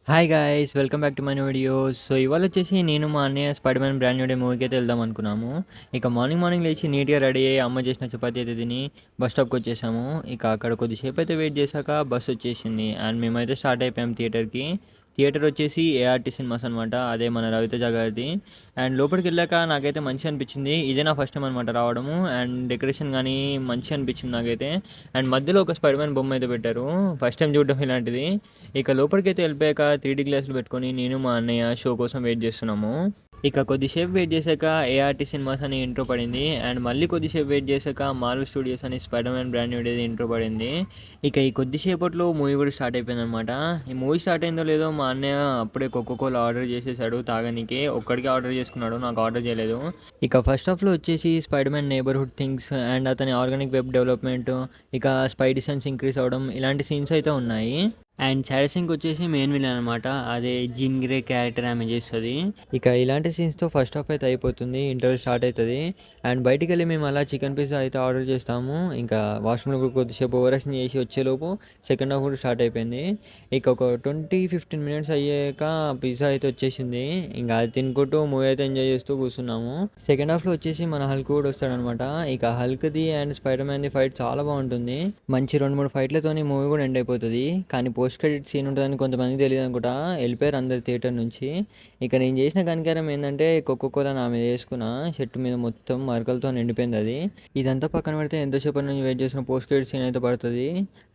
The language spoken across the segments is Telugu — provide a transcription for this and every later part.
Hi guys welcome back to my new videos. So ఇవాళ వచ్చేసి నేను మా అన్నయ్య spider man brand new day మూవీకి అయితే వెళ్దాం అనుకున్నాము. ఇక మార్నింగ్ మార్నింగ్ లేచి నీట్గా రెడీ అయ్యి అమ్మ చేసిన చపాతీ అయితే తిని బస్ స్టాప్కి వచ్చేసాము. ఇక అక్కడ కొద్దిసేపు అయితే వెయిట్ చేశాక బస్ వచ్చేసింది అండ్ మేమైతే స్టార్ట్ అయిపోయాం థియేటర్కి. థియేటర్ వచ్చేసి ఏఆర్టీ సినిమాస్ అనమాట, అదే మన రవితేజ గారిది. అండ్ లోపలికి వెళ్ళాక నాకైతే మంచిగా అనిపించింది. ఇదే నా ఫస్ట్ టైం అనమాట రావడము. అండ్ డెకరేషన్ కానీ మంచిగా అనిపించింది నాకైతే. అండ్ మధ్యలో ఒక స్పైడర్ మ్యాన్ బొమ్మ అయితే పెట్టారు, ఫస్ట్ టైం చూడడం ఇలాంటిది. ఇక లోపలికైతే వెళ్ళిపోయాక 3D గ్లాసులు పెట్టుకొని నేను మా అన్నయ్య షో కోసం వెయిట్ చేస్తున్నాము. ఇక కొద్దిసేపు వెయిట్ చేశాక ఏఆర్టీ సినిమాస్ అని ఇంట్రో పడింది. అండ్ మళ్ళీ కొద్దిసేపు వెయిట్ చేశాక మార్వెల్ స్టూడియోస్ అని spider man brand new day intro పడింది. ఇక ఈ కొద్దిసేపట్లో మూవీ కూడా స్టార్ట్ అయిపోయింది అనమాట. ఈ మూవీ స్టార్ట్ అయిందో లేదో మా అన్నయ్య అప్పుడే కోకోకోలా ఆర్డర్ చేసేసాడు తాగనీకి. ఒక్కడికే ఆర్డర్ చేసుకున్నాడు, నాకు ఆర్డర్ చేయలేదు. ఇక ఫస్ట్ హాఫ్లో వచ్చేసి spider man neighbourhood things and అతని ఆర్గానిక్ వెబ్ డెవలప్మెంట్, ఇక స్పైడీ సెన్స్ ఇంక్రీస్ అవ్వడం, ఇలాంటి సీన్స్ అయితే ఉన్నాయి. అండ్ సాడ్ సింగ్ వచ్చేసి మెయిన్ విలన్ అనమాట, అదే జీన్ గ్రే క్యారెక్టర్ ఆమె చేస్తుంది. ఇక ఇలాంటి సీన్స్తో ఫస్ట్ హాఫ్ అయితే అయిపోతుంది, ఇంటర్వ్యూ స్టార్ట్ అవుతుంది. అండ్ బయటికి వెళ్ళి మేము అలా చికెన్ పిజ్జా అయితే ఆర్డర్ చేస్తాము. ఇంకా వాష్రూమ్లో కూడా కొద్దిసేపు ఓవరాక్షన్ చేసి వచ్చేలోపు సెకండ్ హాఫ్ కూడా స్టార్ట్ అయిపోయింది. ఇక ఒక 20-15 మినిట్స్ అయ్యాక పిజ్జా అయితే వచ్చేసింది. ఇంకా అది తినుకుంటూ మూవీ అయితే ఎంజాయ్ చేస్తూ కూర్చున్నాము. సెకండ్ హాఫ్లో వచ్చేసి మన హల్క్ కూడా వస్తాడనమాట. ఇక హల్క్ది అండ్ స్పైడర్ మ్యాన్ది ఫైట్ చాలా బాగుంటుంది. మంచి 2-3 ఫైట్లతోని మూవీ కూడా ఎండ్ అయిపోతుంది. కానీ పోస్ట్ క్రెడిట్ సీన్ ఉంటుందని కొంతమందికి తెలియదు అనుకుంటా, వెళ్ళిపోయారు అందరు థియేటర్ నుంచి. ఇక నేను చేసిన కనికారం ఏంటంటే కోకోకోలా నా మీద వేసుకున్న షర్ట్ మీద మొత్తం మరకలతో నిండిపోయింది అది. ఇదంతా పక్కన పెడితే ఎంతసేపటి నుంచి వెయిట్ చేసిన పోస్ట్ క్రెడిట్ సీన్ అయితే పడుతుంది.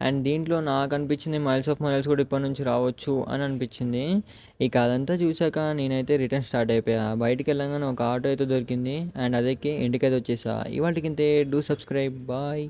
అండ్ దీంట్లో నాకు అనిపించింది మైల్స్ ఆఫ్ మొరైల్స్ కూడా ఇప్పటి నుంచి రావచ్చు అని అనిపించింది. ఇక అదంతా చూశాక నేనైతే రిటర్న్ స్టార్ట్ అయిపోయా. బయటికి వెళ్ళగానే ఒక ఆటో అయితే దొరికింది అండ్ అదెక్కి ఇంటికైతే వచ్చేసా. ఇవాళకి ఇంతే. Do subscribe. బాయ్.